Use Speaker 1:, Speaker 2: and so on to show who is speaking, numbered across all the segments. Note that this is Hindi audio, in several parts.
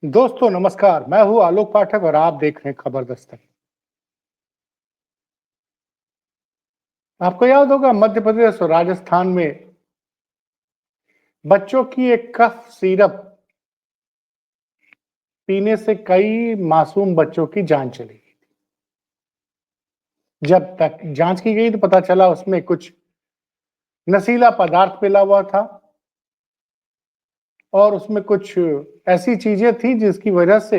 Speaker 1: दोस्तों नमस्कार, मैं हूं आलोक पाठक और आप देख रहे हैं खबर दस्तक। आपको याद होगा मध्य प्रदेश और राजस्थान में बच्चों की एक कफ सिरप पीने से कई मासूम बच्चों की जान चली गई। जब तक जांच की गई तो पता चला उसमें कुछ नशीला पदार्थ मिला हुआ था और उसमें कुछ ऐसी चीजें थी जिसकी वजह से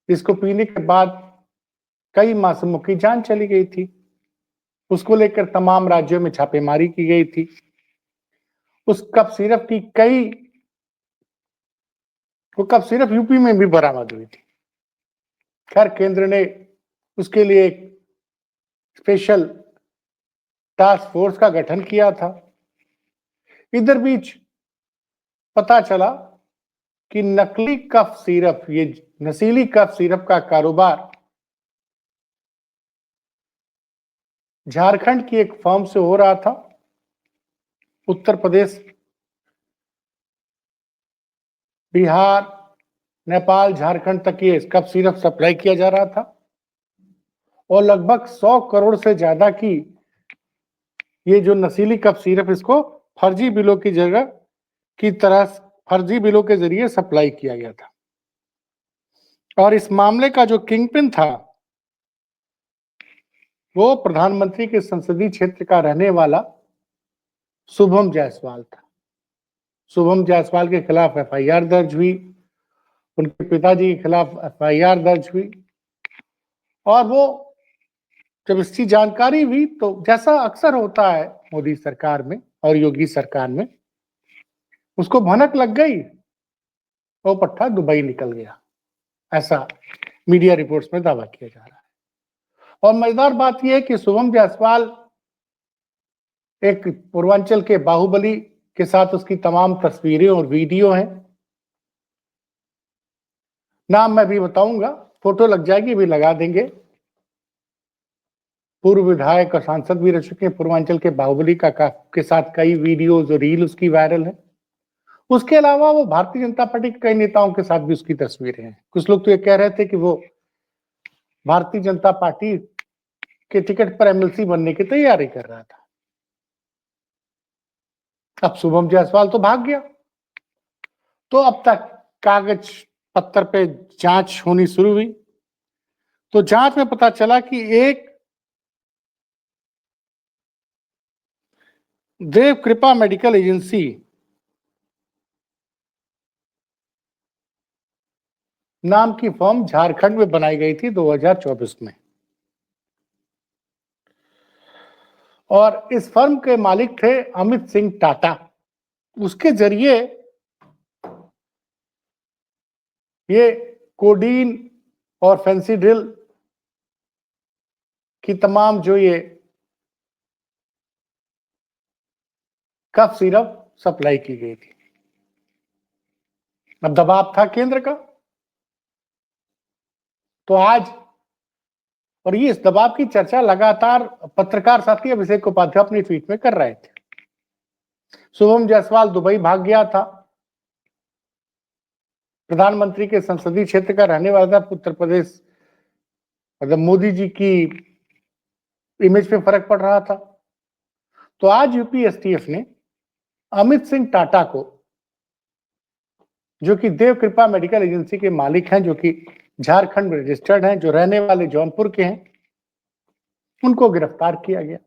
Speaker 1: इसको पीने के बाद कई मासूमों की जान चली गई थी। उसको लेकर तमाम राज्यों में छापेमारी की गई थी। उस कफ सिरप की वो कफ सिरप यूपी में भी बरामद हुई थी। खैर केंद्र ने उसके लिए एक स्पेशल टास्क फोर्स का गठन किया था। इधर बीच पता चला कि नकली कफ सिरप, ये नशीली कफ सिरप का कारोबार झारखंड की एक फर्म से हो रहा था। उत्तर प्रदेश, बिहार, नेपाल, झारखंड तक ये कफ सिरप सप्लाई किया जा रहा था और लगभग 100 करोड़ से ज्यादा की ये जो नशीली कफ सिरप इसको फर्जी बिलों की जगह की तरह फर्जी बिलों के जरिए सप्लाई किया गया था। और इस मामले का जो किंगपिन था वो प्रधानमंत्री के संसदीय क्षेत्र का रहने वाला शुभम जायसवाल था। शुभम जायसवाल के खिलाफ एफआईआर दर्ज हुई, उनके पिताजी के खिलाफ एफआईआर दर्ज हुई और वो जब इसकी जानकारी हुई तो जैसा अक्सर होता है मोदी सरकार में और योगी सरकार में, उसको भनक लग गई, वो पट्टा दुबई निकल गया, ऐसा मीडिया रिपोर्ट्स में दावा किया जा रहा है। और मजेदार बात यह है कि शुभम जायसवाल एक पूर्वांचल के बाहुबली के साथ उसकी तमाम तस्वीरें और वीडियो हैं। नाम मैं भी बताऊंगा, फोटो लग जाएगी, भी लगा देंगे। पूर्व विधायक और सांसद भी रह चुके हैं पूर्वांचल के बाहुबली के साथ कई वीडियोज और रील उसकी वायरल है। उसके अलावा वो भारतीय जनता पार्टी के कई नेताओं के साथ भी उसकी तस्वीरें हैं। कुछ लोग तो ये कह रहे थे कि वो भारतीय जनता पार्टी के टिकट पर एमएलसी बनने की तैयारी कर रहा था। अब शुभम जायसवाल तो भाग गया, तो अब तक कागज पत्थर पे जांच होनी शुरू हुई। तो जांच में पता चला कि एक देव कृपा मेडिकल एजेंसी नाम की फर्म झारखंड में बनाई गई थी 2024 में और इस फर्म के मालिक थे अमित सिंह टाटा। उसके जरिए ये कोडीन और फेंसिडिल की तमाम जो ये कफ सिरप सप्लाई की गई थी। अब दबाव था केंद्र का, तो आज, और ये इस दबाव की चर्चा लगातार पत्रकार साथी अभिषेक उपाध्याय अपनी ट्वीट में कर रहे थे। शुभम जायसवाल दुबई भाग गया था, प्रधानमंत्री के संसदीय क्षेत्र का रहने वाला था। उत्तर प्रदेश, मतलब मोदी जी की इमेज पे फर्क पड़ रहा था। तो आज यूपी एसटीएफ ने अमित सिंह टाटा को, जो कि देव कृपा मेडिकल एजेंसी के मालिक हैं, जो कि झारखंड में रजिस्टर्ड हैं, जो रहने वाले जौनपुर के हैं, उनको गिरफ्तार किया गया।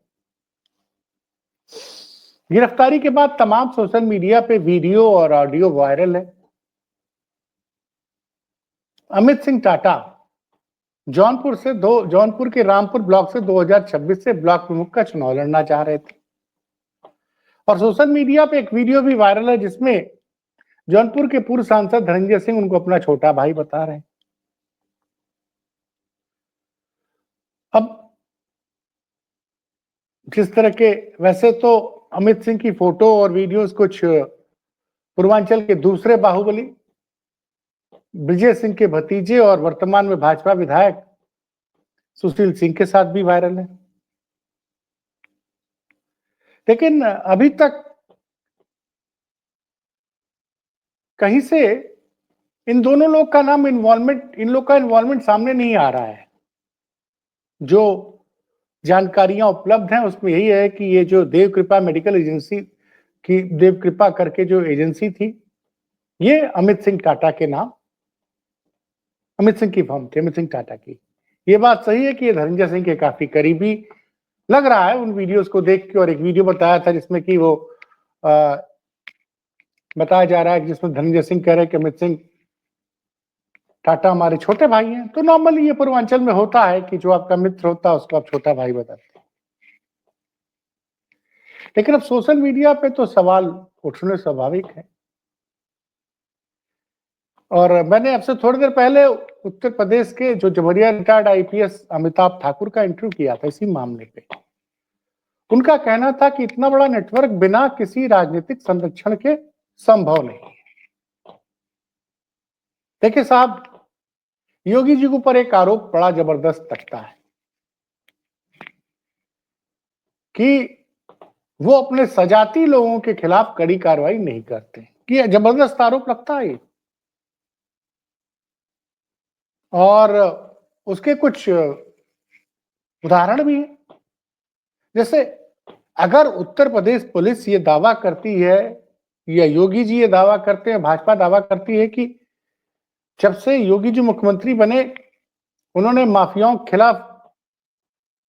Speaker 1: गिरफ्तारी के बाद तमाम सोशल मीडिया पे वीडियो और ऑडियो वायरल है। अमित सिंह टाटा जौनपुर के रामपुर ब्लॉक से 2026 से ब्लॉक प्रमुख का चुनाव लड़ना चाह रहे थे और सोशल मीडिया पे एक वीडियो भी वायरल है जिसमें जौनपुर के पूर्व सांसद धनंजय सिंह उनको अपना छोटा भाई बता रहे हैं। अब जिस तरह के, वैसे तो अमित सिंह की फोटो और वीडियोस कुछ पूर्वांचल के दूसरे बाहुबली विजय सिंह के भतीजे और वर्तमान में भाजपा विधायक सुशील सिंह के साथ भी वायरल है। लेकिन अभी तक कहीं से इन दोनों लोग का नाम इन्वॉल्वमेंट, इन लोग का इन्वॉल्वमेंट सामने नहीं आ रहा है। जो जानकारियां उपलब्ध हैं उसमें यही है कि ये जो देव कृपा मेडिकल एजेंसी की, देव कृपा करके जो एजेंसी थी, ये अमित सिंह टाटा के नाम, अमित सिंह की फर्म थी, अमित सिंह टाटा की। ये बात सही है कि ये धनंजय सिंह के काफी करीबी लग रहा है उन वीडियोस को देख के। और एक वीडियो बताया था जिसमें कि वो बताया जा रहा है जिसमें धनंजय सिंह कह रहे हैं कि अमित सिंह टाटा हमारे छोटे भाई हैं। तो नॉर्मली ये पूर्वांचल में होता है कि जो आपका मित्र होता है उसको आप छोटा भाई बताते हैं। लेकिन अब सोशल मीडिया पे तो सवाल उठने स्वाभाविक है। और मैंने आपसे थोड़ी देर पहले उत्तर प्रदेश के जो जमहरिया रिटायर्ड आईपीएस अमिताभ ठाकुर का इंटरव्यू किया था इसी मामले पे। उनका कहना था कि इतना बड़ा नेटवर्क बिना किसी राजनीतिक संरक्षण के संभव नहीं है। देखिए साहब, योगी जी के ऊपर एक आरोप बड़ा जबरदस्त लगता है कि वो अपने सजाती लोगों के खिलाफ कड़ी कार्रवाई नहीं करते। कि जबरदस्त आरोप लगता है। और उसके कुछ उदाहरण भी हैं। जैसे अगर उत्तर प्रदेश पुलिस ये दावा करती है, या योगी जी ये दावा करते हैं, भाजपा दावा करती है कि जब से योगी जी मुख्यमंत्री बने उन्होंने माफियाओं के खिलाफ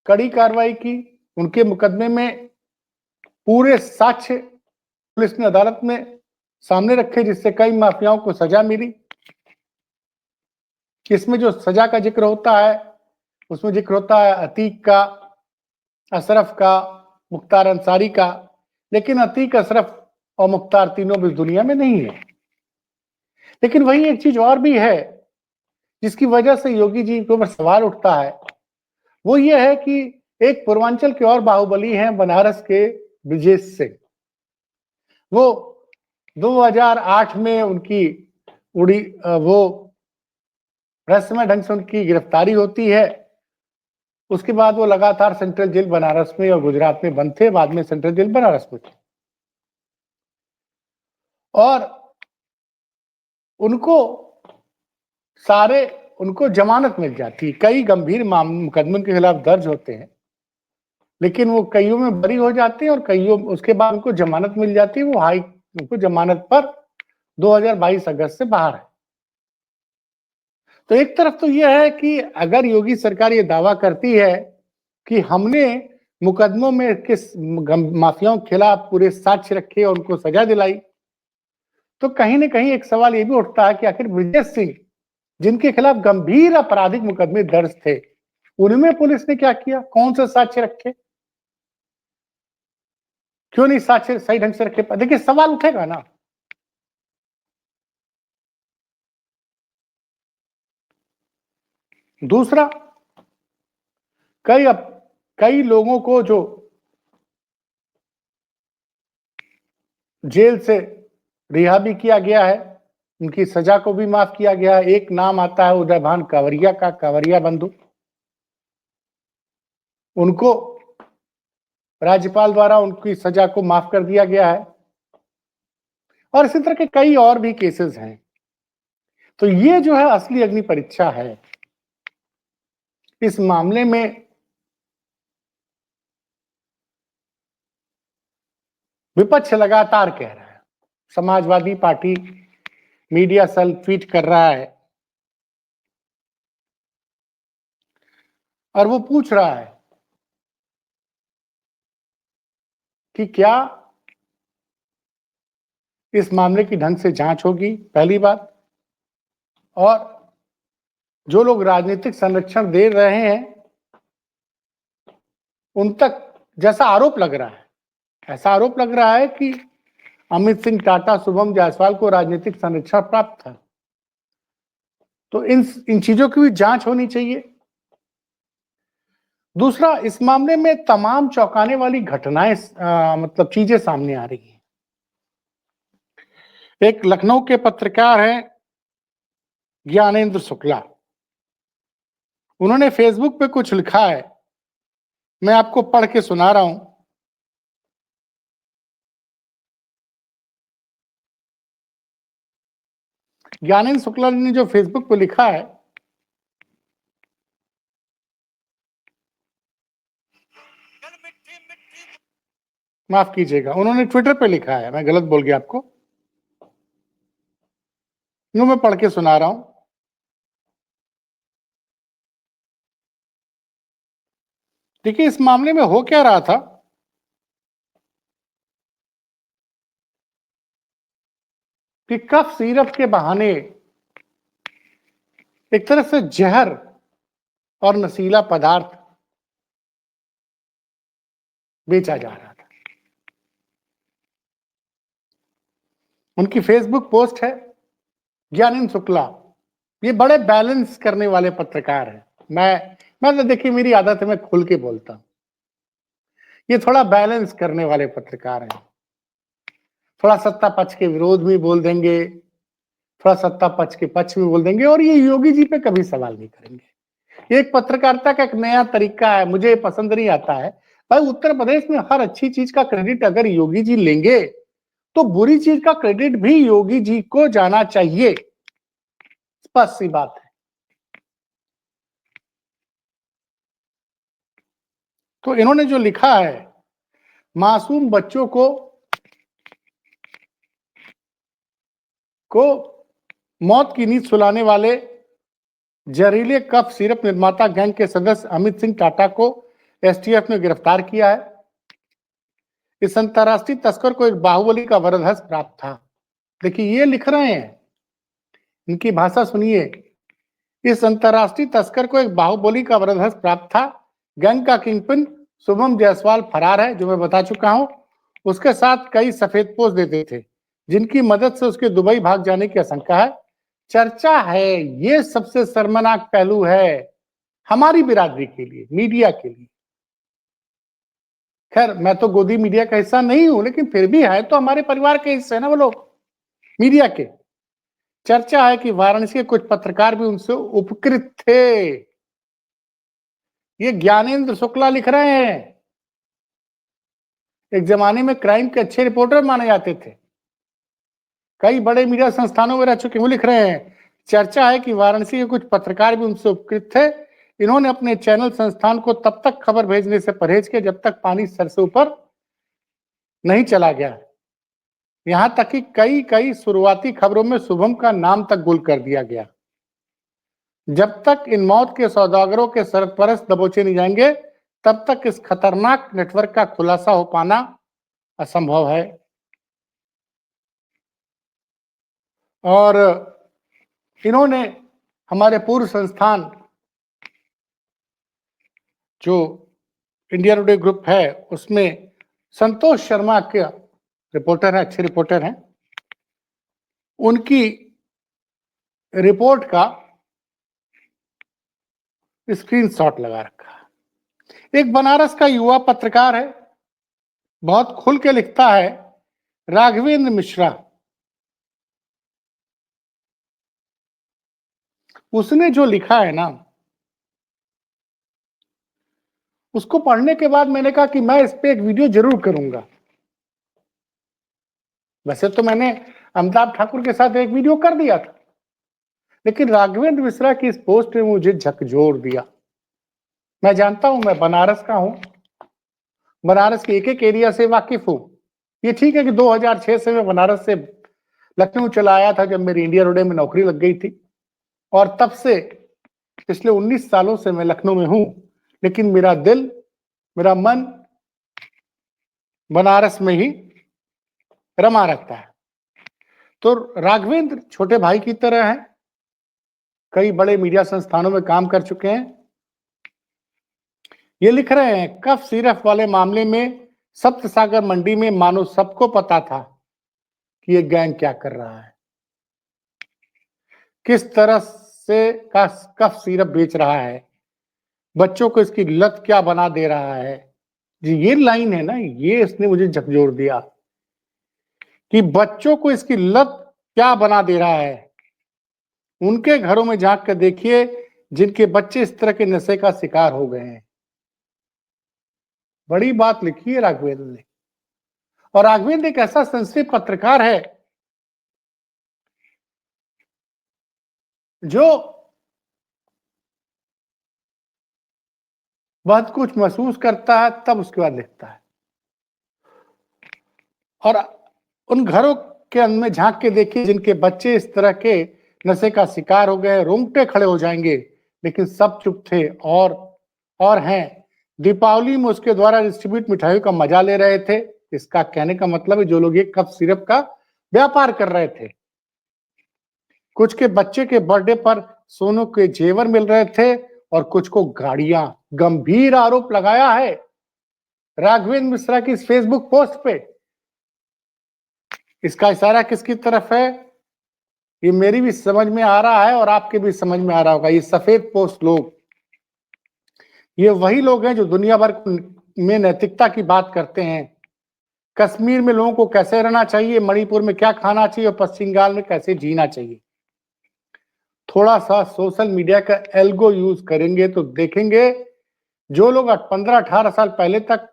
Speaker 1: कड़ी कार्रवाई की, उनके मुकदमे में पूरे साक्ष्य पुलिस ने अदालत में सामने रखे जिससे कई माफियाओं को सजा मिली। इसमें जो सजा का जिक्र होता है उसमें जिक्र होता है अतीक का, अशरफ का, मुख्तार अंसारी का। लेकिन अतीक, अशरफ और मुख्तार तीनों भी दुनिया में नहीं है। लेकिन वही एक चीज और भी है जिसकी वजह से योगी जी के ऊपर सवाल उठता है, वो ये है कि एक पूर्वांचल के और बाहुबली हैं बनारस के ब्रजेश सिंह। वो 2008 में उनकी उड़ी वो रहस्यमय ढंग से उनकी गिरफ्तारी होती है। उसके बाद वो लगातार सेंट्रल जेल बनारस में और गुजरात में बंद थे, बाद में सेंट्रल जेल बनारस में थे। और उनको जमानत मिल जाती है। कई गंभीर मुकदमों के खिलाफ दर्ज होते हैं, लेकिन वो कईयों में बरी हो जाते हैं और कईयों उसके बाद उनको जमानत मिल जाती है। वो उनको जमानत पर 2022 अगस्त से बाहर है। तो एक तरफ तो यह है कि अगर योगी सरकार ये दावा करती है कि हमने मुकदमों में किस माफियाओं के खिलाफ पूरे साक्ष्य रखे और उनको सजा दिलाई, तो कहीं ना कहीं एक सवाल ये भी उठता है कि आखिर ब्रजेश सिंह जिनके खिलाफ गंभीर आपराधिक मुकदमे दर्ज थे, उनमें पुलिस ने क्या किया? कौन से साक्ष्य रखे? क्यों नहीं साक्ष्य सही ढंग से रखे? देखिए सवाल उठेगा ना। दूसरा, कई लोगों को जो जेल से रिहा भी किया गया है, उनकी सजा को भी माफ किया गया है। एक नाम आता है उदयभान कावरिया का, कावरिया बंधु। उनको राज्यपाल द्वारा उनकी सजा को माफ कर दिया गया है। और इसी तरह के कई और भी केसेस हैं। तो ये जो है असली अग्नि परीक्षा है। इस मामले में विपक्ष लगातार कह रहा है, Samajwadi party media cell tweet कर रहा है और वो पूछ रहा है कि क्या इस मामले की ढंग से जांच होगी, पहली बात। और जो लोग राजनीतिक संरक्षण दे रहे हैं उन तक, जैसा आरोप लग रहा है, ऐसा आरोप लग रहा है कि अमित सिंह टाटा, शुभम जायसवाल को राजनीतिक संरक्षण प्राप्त था। तो इन चीजों की भी जांच होनी चाहिए। दूसरा, इस मामले में तमाम चौंकाने वाली घटनाएं मतलब चीजें सामने आ रही हैं। एक लखनऊ के पत्रकार हैं ज्ञानेंद्र शुक्ला, उन्होंने फेसबुक पे कुछ लिखा है, मैं आपको पढ़ के सुना रहा हूं। ज्ञानेंद्र शुक्ला जी ने जो फेसबुक पे लिखा है, माफ कीजिएगा, उन्होंने ट्विटर पे लिखा है, मैं गलत बोल गया आपको, यूं मैं पढ़ के सुना रहा हूं। देखिए इस मामले में हो क्या रहा था कि कफ सिरप के बहाने एक तरह से जहर और नशीला पदार्थ बेचा जा रहा था। उनकी फेसबुक पोस्ट है, ज्ञानेंद्र शुक्ला, ये बड़े बैलेंस करने वाले पत्रकार हैं। मैं तो देखिए मेरी आदत है, मैं खुल के बोलता हूं, ये थोड़ा बैलेंस करने वाले पत्रकार हैं। थोड़ा सत्ता पक्ष के विरोध में बोल देंगे, थोड़ा सत्ता पक्ष के पक्ष में बोल देंगे, और ये योगी जी पे कभी सवाल नहीं करेंगे। एक पत्रकारिता का एक नया तरीका है, मुझे पसंद नहीं आता है। भाई उत्तर प्रदेश में हर अच्छी चीज का क्रेडिट अगर योगी जी लेंगे तो बुरी चीज का क्रेडिट भी योगी जी को जाना चाहिए, स्पष्ट सी बात है। तो इन्होंने जो लिखा है, मासूम बच्चों को मौत की नींद सुलाने वाले जहरीले कफ सिरप निर्माता गैंग के सदस्य अमित सिंह टाटा को एसटीएफ ने गिरफ्तार किया है। इस अंतरराष्ट्रीय तस्कर को एक बाहुबली का वरदहस्त प्राप्त था। देखिए ये लिख रहे हैं, इनकी भाषा सुनिए। इस अंतरराष्ट्रीय तस्कर को एक बाहुबली का वरदहस्त प्राप्त था। गैंग का किंगपिन शुभम जायसवाल फरार है, जो मैं बता चुका हूं। उसके साथ कई सफेदपोश देते थे, जिनकी मदद से उसके दुबई भाग जाने की आशंका है। चर्चा है, ये सबसे शर्मनाक पहलू है हमारी बिरादरी के लिए, मीडिया के लिए। खैर मैं तो गोदी मीडिया का हिस्सा नहीं हूं, लेकिन फिर भी है तो हमारे परिवार के हिस्से ना वो लोग, मीडिया के। चर्चा है कि वाराणसी के कुछ पत्रकार भी उनसे उपकृत थे। ये ज्ञानेंद्र शुक्ला लिख रहे हैं। एक जमाने में क्राइम के अच्छे रिपोर्टर माने जाते थे, कई बड़े मीडिया संस्थानों में रह चुके, वो लिख रहे हैं। चर्चा है कि वाराणसी के कुछ पत्रकार भी उनसे उपकृत थे। इन्होंने अपने चैनल संस्थान को तब तक खबर भेजने से परहेज किया जब तक पानी सर से ऊपर नहीं चला गया। यहां तक कि कई कई शुरुआती खबरों में शुभम का नाम तक गुल कर दिया गया। जब तक इन मौत के सौदागरों के सरपरस्त दबोचे नहीं जाएंगे, तब तक इस खतरनाक नेटवर्क का खुलासा हो पाना असंभव है। और इन्होंने हमारे पूर्व संस्थान जो इंडिया टुडे ग्रुप है उसमें संतोष शर्मा के रिपोर्टर है, अच्छे रिपोर्टर हैं, उनकी रिपोर्ट का स्क्रीनशॉट लगा रखा है। एक बनारस का युवा पत्रकार है, बहुत खुल के लिखता है, राघवेंद्र मिश्रा। उसने जो लिखा है ना, उसको पढ़ने के बाद मैंने कहा कि मैं इस पे एक वीडियो जरूर करूंगा। वैसे तो मैंने अमिताभ ठाकुर के साथ एक वीडियो कर दिया था, लेकिन राघवेंद्र मिश्रा की इस पोस्ट ने मुझे झकझोर दिया। मैं जानता हूं, मैं बनारस का हूं, बनारस के एक एक एरिया से वाकिफ हूं। ये ठीक है कि 2006 से मैं बनारस से लखनऊ चला आया था, जब मेरी इंडिया टुडे में नौकरी लग गई थी, और तब से पिछले 19 सालों से मैं लखनऊ में हूं। लेकिन मेरा दिल, मेरा मन बनारस में ही रमा रहता है। तो राघवेंद्र छोटे भाई की तरह है, कई बड़े मीडिया संस्थानों में काम कर चुके हैं। ये लिख रहे हैं, कफ सिरप वाले मामले में सप्त सागर मंडी में मानो सबको पता था कि ये गैंग क्या कर रहा है, किस तरह से का कफ सिरप बेच रहा है, बच्चों को इसकी लत क्या बना दे रहा है। जी ये लाइन है ना, ये इसने मुझे झकझोर दिया कि बच्चों को इसकी लत क्या बना दे रहा है। उनके घरों में झांक कर देखिए जिनके बच्चे इस तरह के नशे का शिकार हो गए हैं। बड़ी बात लिखी है राघवेंद्र ने। और राघवेंद्र एक ऐसा सेंसिटिव पत्रकार है जो बहुत कुछ महसूस करता है तब उसके बाद लिखता है। और उन घरों के अंदर में झांक के देखिए जिनके बच्चे इस तरह के नशे का शिकार हो गए, रोंगटे खड़े हो जाएंगे, लेकिन सब चुप थे और हैं। दीपावली में उसके द्वारा डिस्ट्रीब्यूट मिठाइयों का मजा ले रहे थे। इसका कहने का मतलब है जो लोग एक कप सिरप का व्यापार कर रहे थे। कुछ के बच्चे के बर्थडे पर सोनों के जेवर मिल रहे थे और कुछ को गाड़ियां। गंभीर आरोप लगाया है राघवेंद्र मिश्रा की इस फेसबुक पोस्ट पे। इसका इशारा किसकी तरफ है, ये मेरी भी समझ में आ रहा है और आपके भी समझ में आ रहा होगा। ये सफेद पोस्ट लोग, ये वही लोग हैं जो दुनिया भर में नैतिकता की बात करते हैं। कश्मीर में लोगों को कैसे रहना चाहिए, मणिपुर में क्या खाना चाहिए और पश्चिम बंगाल में कैसे जीना चाहिए। थोड़ा सा सोशल मीडिया का एल्गो यूज करेंगे तो देखेंगे जो लोग 15-18 साल पहले तक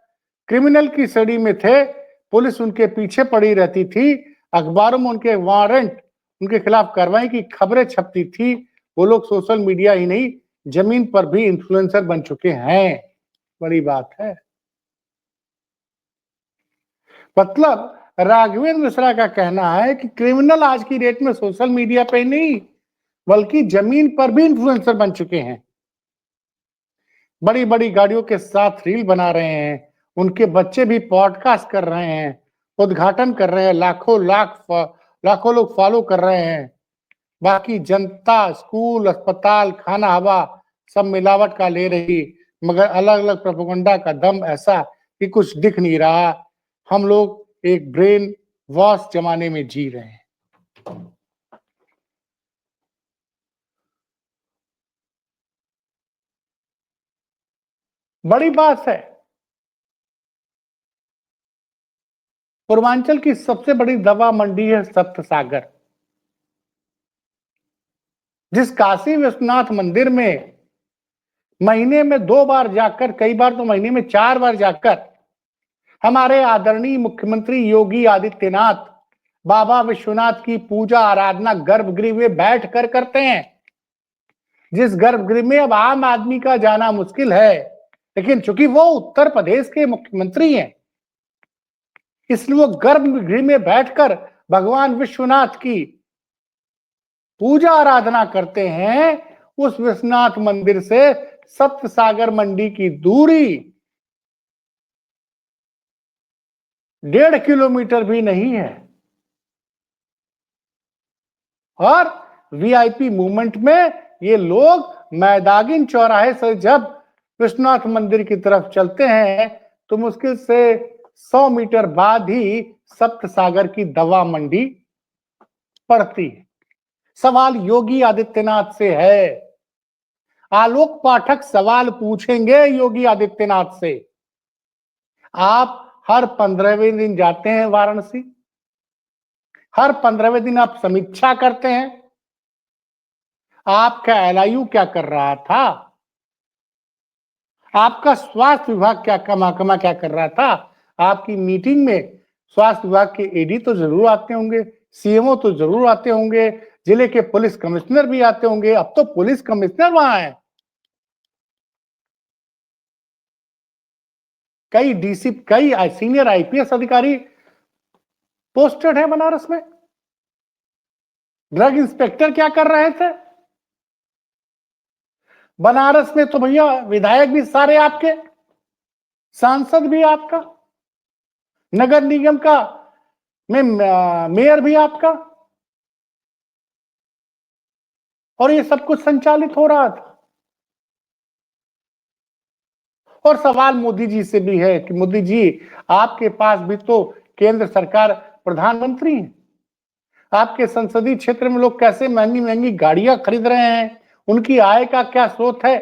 Speaker 1: क्रिमिनल की श्रेणी में थे, पुलिस उनके पीछे पड़ी रहती थी, अखबारों में उनके वारंट, उनके खिलाफ कार्रवाई की खबरें छपती थी, वो लोग सोशल मीडिया ही नहीं जमीन पर भी इन्फ्लुएंसर बन चुके हैं। बड़ी बात है। मतलब राघवेंद्र मिश्रा का कहना है कि क्रिमिनल आज की डेट में सोशल मीडिया पे नहीं बल्कि जमीन पर भी इन्फ्लुएंसर बन चुके हैं। बड़ी बड़ी गाड़ियों के साथ रील बना रहे हैं, उनके बच्चे भी पॉडकास्ट कर रहे हैं, उद्घाटन कर रहे हैं, लाखों लोग फॉलो कर रहे हैं। बाकी जनता स्कूल, अस्पताल, खाना, हवा सब मिलावट का ले रही, मगर अलग अलग प्रोपेगेंडा का दम ऐसा कि कुछ दिख नहीं रहा। हम लोग एक ब्रेन वॉश जमाने में जी रहे हैं। बड़ी बात है, पूर्वांचल की सबसे बड़ी दवा मंडी है सप्तसागर। जिस काशी विश्वनाथ मंदिर में महीने में 2 बार जाकर, कई बार तो महीने में 4 बार जाकर हमारे आदरणीय मुख्यमंत्री योगी आदित्यनाथ बाबा विश्वनाथ की पूजा आराधना गर्भगृह में बैठ कर करते हैं, जिस गर्भगृह में अब आम आदमी का जाना मुश्किल है, लेकिन चूंकि वो उत्तर प्रदेश के मुख्यमंत्री हैं, इसलिए वो गर्भगृह में बैठकर भगवान विश्वनाथ की पूजा आराधना करते हैं। उस विश्वनाथ मंदिर से सप्तसागर मंडी की दूरी 1.5 किलोमीटर भी नहीं है। और वीआईपी मूवमेंट में ये लोग मैदागिन चौराहे से जब विश्वनाथ मंदिर की तरफ चलते हैं तो मुश्किल से 100 मीटर बाद ही सप्तसागर की दवा मंडी पड़ती है। सवाल योगी आदित्यनाथ से है। आलोक पाठक सवाल पूछेंगे योगी आदित्यनाथ से। आप हर 15वें दिन जाते हैं वाराणसी, हर 15वें दिन आप समीक्षा करते हैं। आपका एलआईयू क्या कर रहा था, आपका स्वास्थ्य विभाग क्या महकमा क्या कर रहा था। आपकी मीटिंग में स्वास्थ्य विभाग के एडी तो जरूर आते होंगे, सीएमओ तो जरूर आते होंगे, जिले के पुलिस कमिश्नर भी आते होंगे। अब तो पुलिस कमिश्नर वहां है, कई डीसी, कई सीनियर आईपीएस अधिकारी पोस्टेड है बनारस में। ड्रग इंस्पेक्टर क्या कर रहे थे बनारस में? तो भैया विधायक भी सारे आपके, सांसद भी आपका, नगर निगम का में मेयर भी आपका, और ये सब कुछ संचालित हो रहा था। और सवाल मोदी जी से भी है कि मोदी जी आपके पास भी तो केंद्र सरकार प्रधानमंत्री है, आपके संसदीय क्षेत्र में लोग कैसे महंगी महंगी गाड़ियां खरीद रहे हैं, उनकी आय का क्या स्रोत है?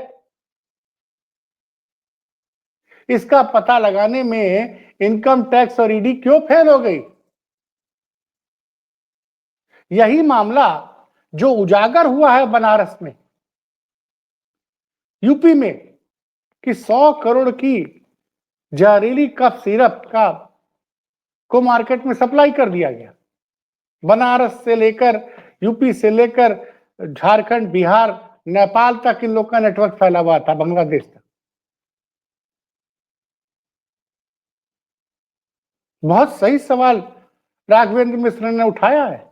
Speaker 1: इसका पता लगाने में इनकम टैक्स और ईडी क्यों फेल हो गई? यही मामला जो उजागर हुआ है बनारस में, यूपी में, कि 100 करोड़ की जहरीली कफ सिरप का को मार्केट में सप्लाई कर दिया गया। बनारस से लेकर, यूपी से लेकर झारखंड, बिहार, नेपाल तक इन लोग का नेटवर्क फैला हुआ था, बांग्लादेश तक। बहुत सही सवाल राघवेंद्र मिश्र ने उठाया है।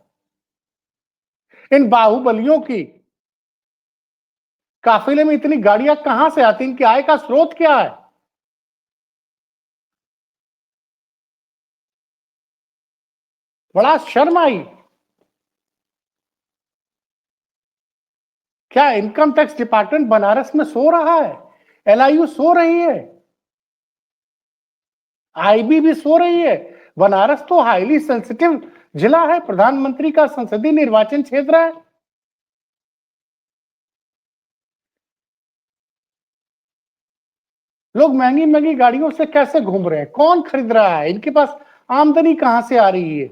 Speaker 1: इन बाहुबलियों की काफिले में इतनी गाड़ियां कहां से आती, इनकी आय का स्रोत क्या है? बड़ा शर्म आई। क्या इनकम टैक्स डिपार्टमेंट बनारस में सो रहा है? एलआईयू सो रही है, आईबी भी सो रही है। बनारस तो हाईली सेंसिटिव जिला है, प्रधानमंत्री का संसदीय निर्वाचन क्षेत्र है। लोग महंगी महंगी गाड़ियों से कैसे घूम रहे हैं? कौन खरीद रहा है? इनके पास आमदनी कहां से आ रही है?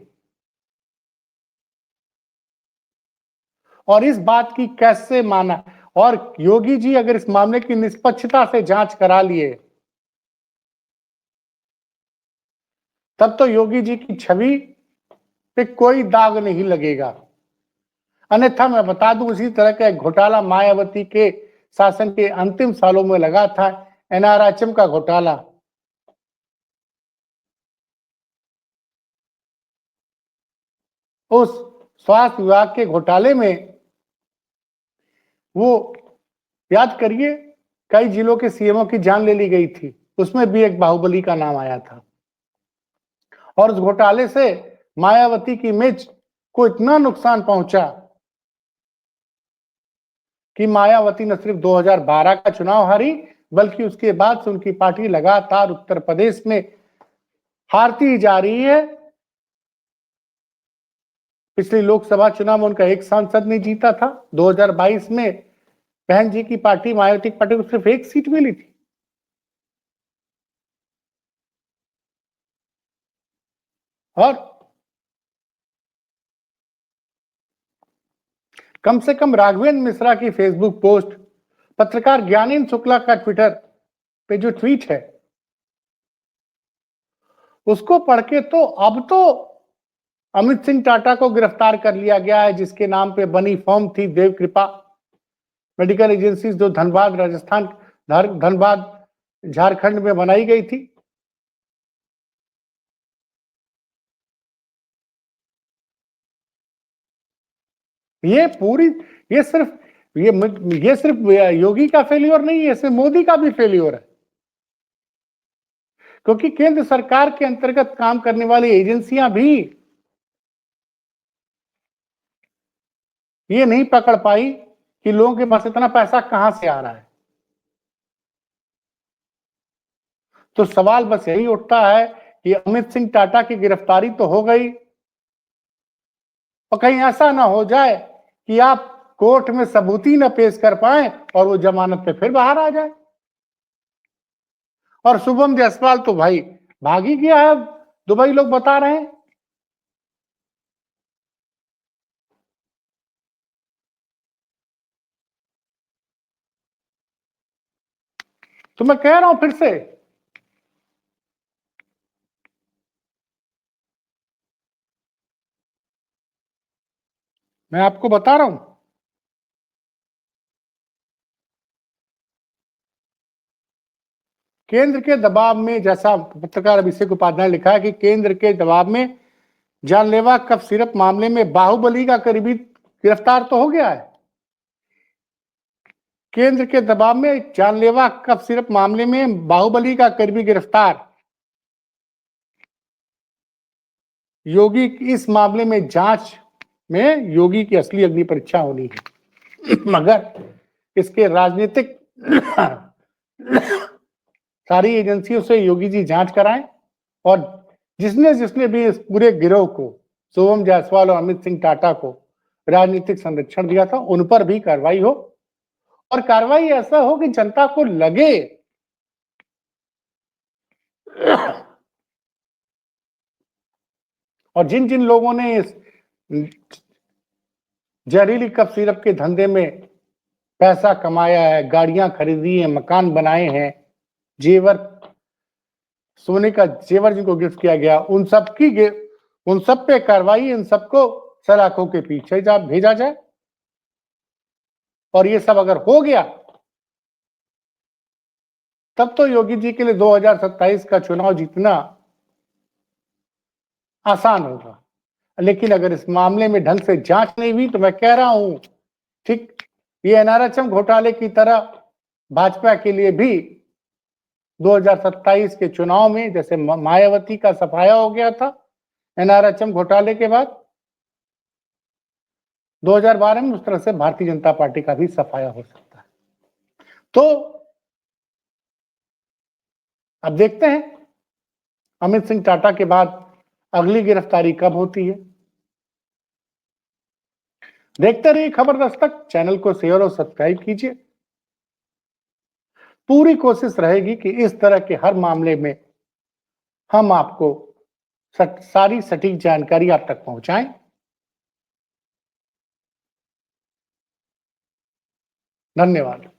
Speaker 1: और इस बात की कैसे माना? और योगी जी अगर इस मामले की निष्पक्षता से जांच करा लिए तब तो योगी जी की छवि पे कोई दाग नहीं लगेगा। अन्यथा मैं बता दूं, उसी तरह का एक घोटाला मायावती के शासन के अंतिम सालों में लगा था, एनआरएचएम का घोटाला। उस स्वास्थ्य विभाग के घोटाले में वो याद करिए, कई जिलों के सीएमओ की जान ले ली गई थी, उसमें भी एक बाहुबली का नाम आया था। और उस घोटाले से मायावती की इमेज को इतना नुकसान पहुंचा कि मायावती न सिर्फ 2012 का चुनाव हारी, बल्कि उसके बाद से उनकी पार्टी लगातार उत्तर प्रदेश में हारती जा रही है। पिछले लोकसभा चुनाव में उनका एक सांसद नहीं जीता था। 2022 में बहन जी की पार्टी मायावती की पार्टी को सिर्फ एक सीट मिली थी। और कम से कम राघवेंद्र मिश्रा की फेसबुक पोस्ट, पत्रकार ज्ञानेंद्र शुक्ला का ट्विटर पे जो ट्वीट है, उसको पढ़ के तो अब तो अमित सिंह टाटा को गिरफ्तार कर लिया गया है, जिसके नाम पे बनी फॉर्म थी देव कृपा मेडिकल एजेंसी, जो धनबाद राजस्थान, धनबाद झारखंड में बनाई गई थी। ये पूरी, ये सिर्फ ये सिर्फ योगी का फेल्योर नहीं है, सिर्फ मोदी का भी फेल्योर है। क्योंकि केंद्र सरकार के अंतर्गत काम करने वाली एजेंसियां भी ये नहीं पकड़ पाई कि लोगों के पास इतना पैसा कहां से आ रहा है। तो सवाल बस यही उठता है कि अमित सिंह टाटा की गिरफ्तारी तो हो गई, और कहीं ऐसा ना हो जाए कि आप कोर्ट में सबूत ही न पेश कर पाए और वो जमानत पे फिर बाहर आ जाए। और शुभम जायसवाल तो भाई भाग ही गया है, दुबई लोग बता रहे हैं। तो मैं कह रहा हूं फिर से, मैं आपको बता रहा हूं, केंद्र के दबाव में, जैसा पत्रकार अभिषेक उपाध्याय ने लिखा है कि केंद्र के दबाव में जानलेवा कफ सिरप मामले में बाहुबली का करीबी गिरफ्तार तो हो गया है। केंद्र के दबाव में जानलेवा कफ सिरप मामले में बाहुबली का करीबी गिरफ्तार। योगी की इस मामले में जांच में योगी की असली अग्नि परीक्षा होनी है। मगर इसके राजनीतिक सारी एजेंसियों से योगी जी जांच कराएं, और जिसने जिसने भी इस पूरे गिरोह को, शुभम जायसवाल और अमित सिंह टाटा को राजनीतिक संरक्षण दिया था, उन पर भी कार्रवाई हो, और कार्रवाई ऐसा हो कि जनता को लगे और जिन जिन लोगों ने इस जहरीली कफ सिरप के धंधे में पैसा कमाया है, गाड़ियां खरीदी है, मकान बनाए हैं, जेवर, सोने का जेवर जिनको गिफ्ट किया गया, उन सब पे कार्रवाई, इन सबको सलाखों के पीछे भेजा जाए। और ये सब अगर हो गया तब तो योगी जी के लिए 2027 का चुनाव जीतना आसान होगा। लेकिन अगर इस मामले में ढंग से जांच नहीं हुई तो मैं कह रहा हूं, ठीक ये एनआरएचएम घोटाले की तरह भाजपा के लिए भी 2027 के चुनाव में जैसे मायावती का सफाया हो गया था एनआरएचएम घोटाले के बाद 2012 में, उस तरह से भारतीय जनता पार्टी का भी सफाया हो सकता है। तो अब देखते हैं अमित सिंह टाटा के बाद अगली गिरफ्तारी कब होती है। देखते रहिए खबर दस्तक, चैनल को शेयर और सब्सक्राइब कीजिए। पूरी कोशिश रहेगी कि इस तरह के हर मामले में हम आपको सारी सटीक जानकारी आप तक पहुंचाएं। धन्यवाद।